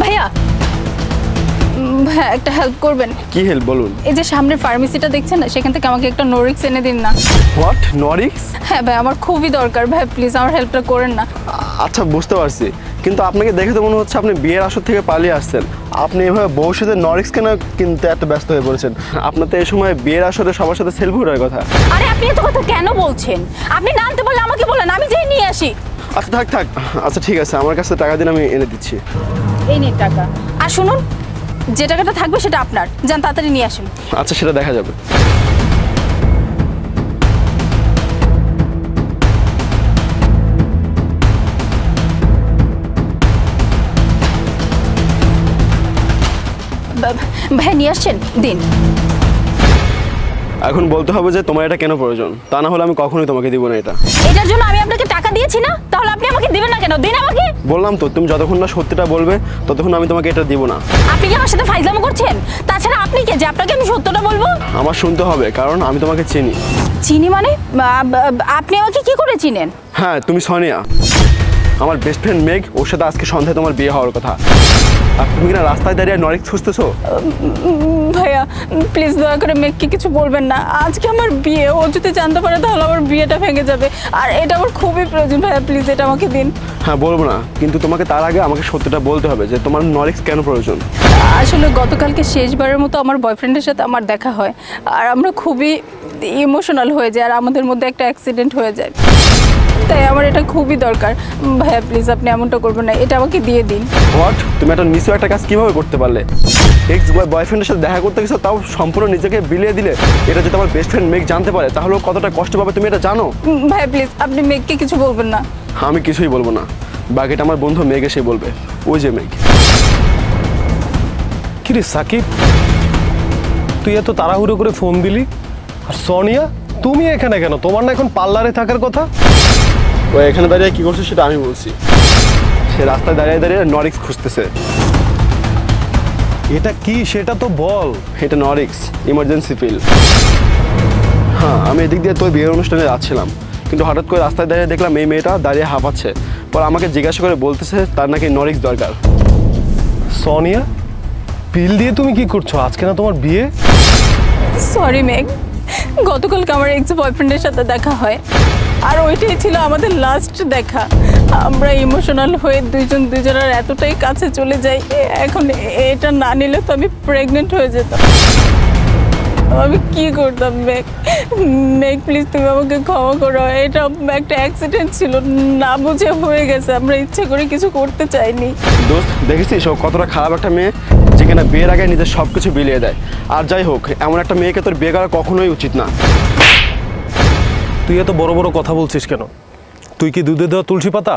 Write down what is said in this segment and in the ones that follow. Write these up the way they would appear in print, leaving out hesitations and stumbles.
ভাইয়া ভাইয়া একটা হেল্প করবেন? কি হেল্প বলুন? এই যে সামনে ফার্মেসিটা দেখছেন না, সেখান থেকে আমাকে একটা নরিক্স এনে দিন না। হোয়াট, নরিক্স? হ্যাঁ ভাই, আমার খুবই দরকার ভাই, প্লিজ আমার হেল্পটা করেন না। আচ্ছা বুঝতে পারছি, কিন্তু আপনাকে দেখে তো মনে হচ্ছে আপনি বিয়ের আসর থেকে পালিয়ে আসছেন। আপনি এভাবে বউর সাথে নরিক্স কেন কিনতে এত ব্যস্ত হয়ে পড়েছেন? আপনার তো এই সময় বিয়ের আসরে সবার সাথে সেলফি ওঠার কথা। আরে আপনি এত কথা কেন বলছেন? আপনি না আনতে পারলে আমাকে বলেন, আমি যেই নিয়ে আসি। আচ্ছা থাক থাক, আচ্ছা ঠিক আছে, আমার কাছে টাকা দিন, আমি এনে দিচ্ছি। এই নিন টাকা। আর শুনুন, যে টাকাটা থাকবে সেটা আপনার, যান তাড়াতাড়ি নিয়ে আসুন। আচ্ছা সেটা দেখা যাবে। ভাই নিয়ে আসছেন, দিন। এখন বলতে হবে যে তোমার এটা কেন প্রয়োজন, তা না হলে আমি কখনোই তোমাকে দিব না এটা। এটার জন্য আমি আপনাকে টাকা দিয়েছি না, তাহলে আপনি আমাকে দিবেন না কেন? দিন আমাকে। বললাম তো, তুমি যতক্ষণ না সত্যিটা বলবে ততক্ষণ আমি তোমাকে এটা দিব না। আপনি কি আমার সাথে ফাইজলামো করছেন? তাছাড়া আপনি কে যে আপনাকে আমি সত্যটা বলবো? আমার শুনতে হবে, কারণ আমি তোমাকে চিনি। চিনি মানে? আপনি আমাকে কি করে চিনেন? হ্যাঁ, তুমি সোনিয়া, আমার বেস্ট ফ্রেন্ড মেঘ, ওর সাথে আজকে সন্ধ্যায় তোমার বিয়ে হওয়ার কথা। আর তুমি কিনা রাস্তায় দাঁড়িয়ে নরিক্স খুঁজতেছো? ভাইয়া প্লিজ দয়া করে মেঘকে কিছু বলবেন না, আজকে আমার বিয়ে, ও যদি জানতে পারে তাহলে আমার বিয়েটা ভেঙে যাবে, আর এটা আমার খুবই প্রয়োজন। ভাইয়া প্লিজ এটা আমাকে দিন। হ্যাঁ বলবো না, কিন্তু তোমাকে তার আগে আমাকে সত্যিটা বলতে হবে যে তোমার নরিক্স কেন প্রয়োজন। আসলে গতকালকে শেষবারের মতো আমার বয়ফ্রেন্ডের সাথে আমার দেখা হয়, আর আমরা খুবই ইমোশনাল হয়ে যাই, আর আমাদের মধ্যে একটা অ্যাক্সিডেন্ট হয়ে যায়, তাই আমার এটা খুবই দরকার। ভাইয়া প্লিজ আপনি এমনটা করবেন না, এটা আমাকে দিয়ে দিন। হোয়াট, তুমি একটা নিচু একটা কাজ কিভাবে করতে পারলে? এক্স বয়ফ্রেন্ডের সাথে দেখা করতে গেছো, তাও সম্পূর্ণ নিজেকে বিলিয়ে দিলে। এটা যদি আমার বেস্ট ফ্রেন্ড মেঘ জানতে পারে তাহলে ও কতটা কষ্ট পাবে, তুমি এটা জানো? ভাইয়া প্লিজ আপনি মেঘকে কিছু বলবেন না। আমি কিছুই বলবো না, বাকিটা আমার বন্ধু মেঘ এসে বলবে। ওই যে মেঘ। কিরে সাকিব, তুই এত তাড়াহুড়ো করে ফোন দিলি? আর সোনিয়া তুমি এখানে কেন? তোমার না এখন পার্লারে থাকার কথা? ও এখানে দাঁড়িয়ে কি করছে সেটা আমি বলছি। সে রাস্তায় দাঁড়িয়ে দাঁড়িয়ে নরিক্স খুঁজতেছে। এটা কি সেটা তো বল। এটা নরিক্স ইমার্জেন্সি পিল। হ্যাঁ, আমি এদিক দিয়ে তোর বিয়ের অনুষ্ঠানে যাচ্ছিলাম, কিন্তু হঠাৎ করে রাস্তায় দাঁড়িয়ে দেখলাম এই মেয়েটা দাঁড়িয়ে হাঁপাচ্ছে। পর আমাকে জিজ্ঞাসা করে বলতেছে তার নাকি নরিক্স দরকার। সোনিয়া, পিল দিয়ে তুমি কি করছো? আজকে না তোমার বিয়ে? সরি মেঘ, গতকালকে আমার এক্স বয়ফ্রেন্ডের সাথে দেখা হয়, আর ওইটাই ছিল আমাদের লাস্ট দেখা। আমরা ইমোশনাল হয়ে দুইজন দুজনের এতটাই কাছে চলে যাই, এখন এটা না নিলে তো আমি প্রেগনেন্ট হয়ে যেতাম। আমি কি করতাম মেঘ? মেঘ প্লিজ তুমি আমাকে ক্ষমা করো, এটা একটা অ্যাক্সিডেন্ট ছিল, না বুঝে হয়ে গেছে, আমরা ইচ্ছে করে কিছু করতে চাইনি। দোস্ত দেখেছিস ও কতটা খারাপ একটা মেয়ে, যেখানে বিয়ের আগে নিজের সব কিছু বিলিয়ে দেয়। আর যাই হোক, এমন একটা মেয়েকে তোর বিয়ে করা কখনোই উচিত না। তুই এত বড় বড় কথা বলছিস কেন? তুই কি দুধে দেওয়া তুলসী পাতা?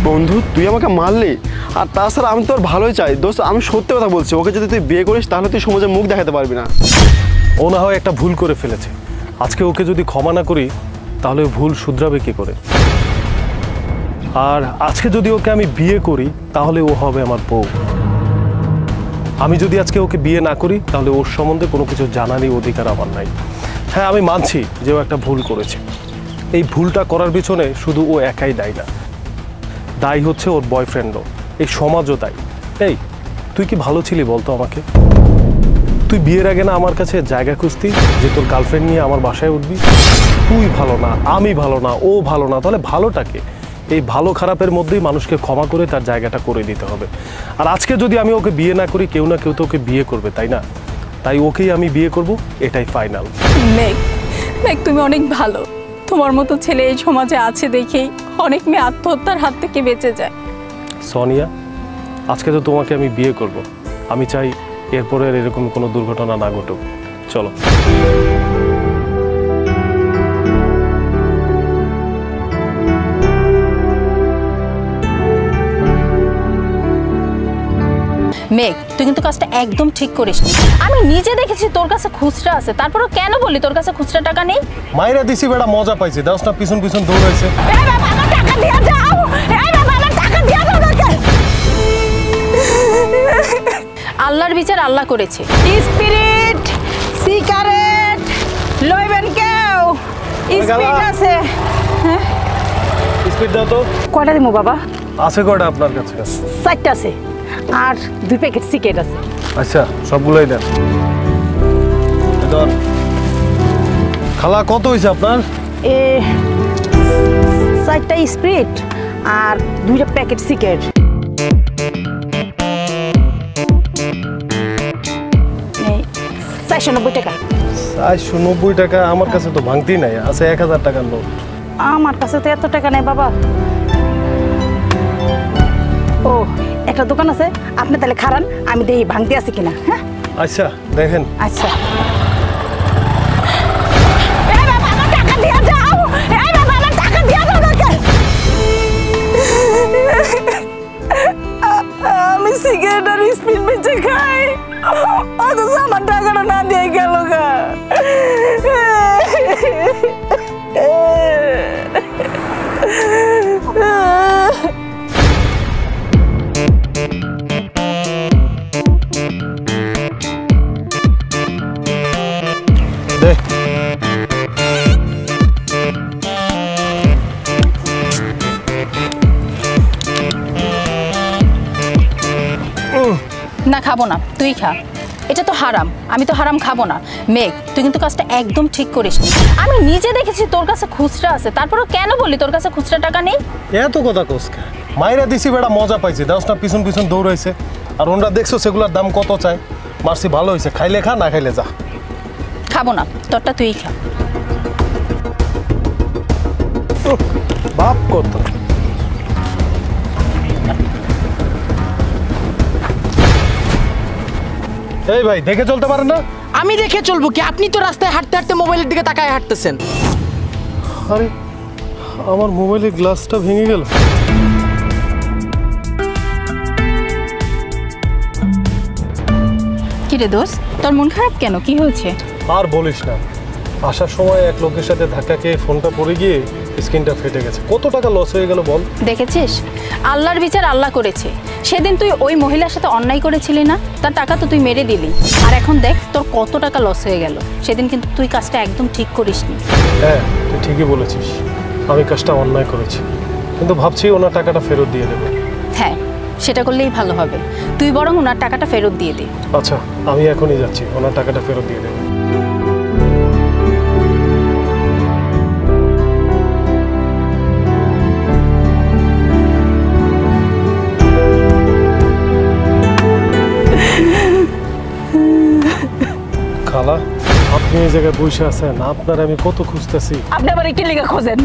বন্ধু তুই আমাকে মারলি, আর তাছাড়া আমি তোর ভালোই চাই। দোস্ত আমি সত্যি কথা বলছি, ওকে যদি তুই বিয়ে করিস তাহলে তুই সমাজে মুখ দেখাতে পারবি না। ও না হয় একটা ভুল করে ফেলেছে, আজকে ওকে যদি ক্ষমা না করি তাহলে ভুল শুধরাবে কি করে? আর আজকে যদি ওকে আমি বিয়ে করি তাহলে ও হবে আমার বউ। আমি যদি আজকে ওকে বিয়ে না করি তাহলে ওর সম্বন্ধে কোনো কিছু জানারই অধিকার আমার নাই। হ্যাঁ আমি মানছি যে ও একটা ভুল করেছে, এই ভুলটা করার পিছনে শুধু ও একাই দায়ী না, দায়ী হচ্ছে ওর বয়ফ্রেন্ডও, এই সমাজও দায়ী। এই তুই কি ভালো ছিলি বলতো আমাকে? তুই বিয়ের আগে না আমার কাছে জায়গা খুঁজতি যে তোর গার্লফ্রেন্ড নিয়ে আমার বাসায় উঠবি? তুই ভালো না, আমি ভালো না, ও ভালো না, তাহলে ভালোটাকে? এই ভালো খারাপের মধ্যেই মানুষকে ক্ষমা করে তার জায়গাটা করে দিতে হবে। আর আজকে যদি আমি ওকে বিয়ে না করি, কেউ না কেউ তো ওকে বিয়ে করবে, তাই না? তাই ওকেই আমি বিয়ে করব, এটাই ফাইনাল। মেঘ, মেঘ তুমি অনেক ভালো, তোমার মতো ছেলে এই সমাজে আছে দেখেই অনেক মেয়ে আত্মহত্যার হাত থেকে বেঁচে যায়। সোনিয়া, আজকে তো তোমাকে আমি বিয়ে করব, আমি চাই এরপরে এরকম কোনো দুর্ঘটনা না ঘটুক। চলো। মেঘ তুই কিন্তু কাজটা একদম ঠিক করিস নি, আমি নিজে দেখেছি তোর কাছে খুচরা আছে, তারপরও কেন বললি তোর কাছে খুচরা টাকা নেই? মাইরা দিছি বেটা, মজা পাইছি, দাস না পিছন পিছন দৌড়াইছে। এই বাবা আমার টাকা দিয়ে যাও, এই বাবা আমার টাকা দিয়ে যাও আমাকে। আল্লাহর বিচার আল্লাহ করেছে। স্পিরিট সিগারেট লইবেন কেউ? স্পিরিট আছে? স্পিড দাও তো। কয়টা দিমু বাবা? আছে কয়টা আপনার কাছে? 4টা আছে। আর 2 প্যাকেট সিগারেট আছে। আচ্ছা সবগুলোই দেন। খালা কত হয়েছে আপনার? 4টা স্প্রিট আর 2টা প্যাকেট সিগারেট। 490 টাকা। 490 টাকা? আমার কাছে তো ভাঙতি নাই, আছে 1000 টাকার নোট। আমার কাছে তো এত টাকা নেই বাবা। ও একটা দোকান আছে, আপনি তাহলে খারান, আমি দেখি ভাঙতে আছে কিনা। হ্যাঁ আচ্ছা দেখেন। আচ্ছা। এই বাবা আমার টাকা দিয়ে যাও, এই বাবা আমার টাকা দিয়ে যাও আমাকে। আমি সিগারেট আর স্পিড বেচে খাই, অথচ আমার টাকাটা না দিয়ে গেল গা। দে। না খাবো না, তুই খা। এটা তো হারাম, আমি তো হারাম খাবো না। মেঘ তুই কিন্তু কাজটা একদম ঠিক করিস নি। আমি নিজে দেখেছি তোর কাছে খুচরা আছে, তারপরেও কেন বললি তোর কাছে খুচরা টাকা নেই? এত কথা কোসকা মাইরা দিছি, বেটা মজা পাইছি। দাস না পিছন পিছন দৌড়াইছে, আর ওনরা দেখছো সেগুলোর দাম কত চাই। মারছি ভালো হয়েছে, খাইলে খা, না খাইলে যা। খাবো না, তোরটা তুই খা। বাপ কত। এই ভাই দেখে চলতে পারেন না? আমি দেখে চলবো কি? আপনি তো রাস্তায় হাঁটতে হাঁটতে মোবাইলের দিকে তাকায় হাঁটতেছেন। আরে আমার মোবাইলের গ্লাসটা ভেঙে গেল। কিরে দোস্ত, তোর মন খারাপ কেন? কি হয়েছে? আর বলিস না, আসার সময় এক লোকের সাথে ধাক্কা খেয়ে ফোনটা পড়ে গিয়ে স্ক্রিনটা ফেটে গেছে। কত টাকা লস হয়ে গেল বল। দেখেছিস, আল্লাহর বিচার আল্লাহ করেছে। সেদিন তুই ওই মহিলার সাথে অন্যায় করেছিলি না, তার টাকা তো তুই মেরে দিলি। আর এখন দেখ তোর কত টাকা লস হয়ে গেল। সেদিন কিন্তু তুই কাজটা একদম ঠিক করিসনি। হ্যাঁ তুই ঠিকই বলেছিস, আমি কাজটা অন্যায় করেছি, কিন্তু ভাবছি ওনার টাকাটা ফেরত দিয়ে দেবো। হ্যাঁ সেটা করলেই ভালো হবে। তুই বরং ওনার টাকাটা ফেরত দিয়ে দে। আচ্ছা আমি এখনই যাচ্ছি, ওনার টাকাটা ফেরত দিয়ে দেবো। খালা আপনি এই জায়গায় বসে আছেন, আপনার আমি কত খুঁজতেছি। আপনি আবার কি লেখা খোঁজেন?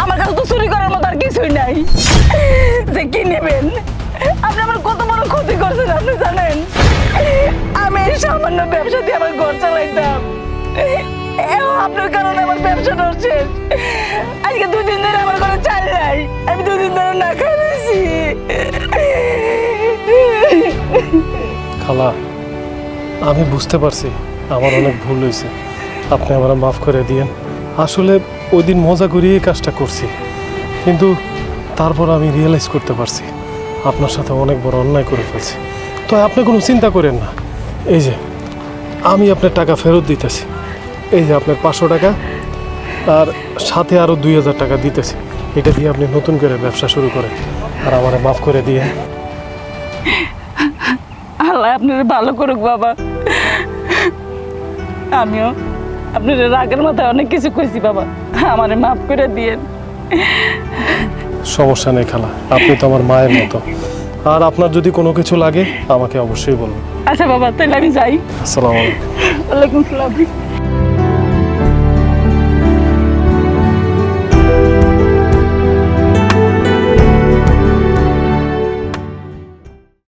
আমার কাছে তো চুরি করার মতো আর কিছুই নাই যে কি নেবেন। আপনি আমার কত বড় ক্ষতি করছেন আপনি জানেন? আমি এই সামান্য ব্যবসা দিয়ে আমার ঘর চালাইতাম, আপনার কারণে আমার ব্যবসাটা শেষ। আজকে 2 দিন ধরে আমার ঘরে চাল নাই, আমি 2 দিন ধরে না খাই রয়েছি। খালা আমি বুঝতে পারছি আমার অনেক ভুল হয়েছে, আপনি আমার মাফ করে দিয়েন। আসলে ওই দিন মজা করিয়ে কাজটা করছি, কিন্তু তারপর আমি রিয়েলাইজ করতে পারছি আপনার সাথে অনেক বড় অন্যায় করে ফেলছি। তো আপনি কোনো চিন্তা করেন না, এই যে আমি আপনার টাকা ফেরত দিতেছি। এই যে আপনার 500 টাকা আর সাথে আরও 2000 টাকা দিতেছি। এটা দিয়ে আপনি নতুন করে ব্যবসা শুরু করেন, আর আমার মাফ করে দিয়ে। আল্লাহ আপনার ভালো করুক বাবা। আমিও আপনার রাগের মাথায় অনেক কিছু কইছি বাবা, আমারে মাফ করে দিয়েন। সমস্যা নেই খালা, আপনি তো আমার মায়ের মতো। আর আপনার যদি কোনো কিছু লাগে আমাকে অবশ্যই বলুন। আচ্ছা বাবা, তাহলে আমি যাই। আসসালামু আলাইকুম। ওয়ালাইকুম আসসালাম।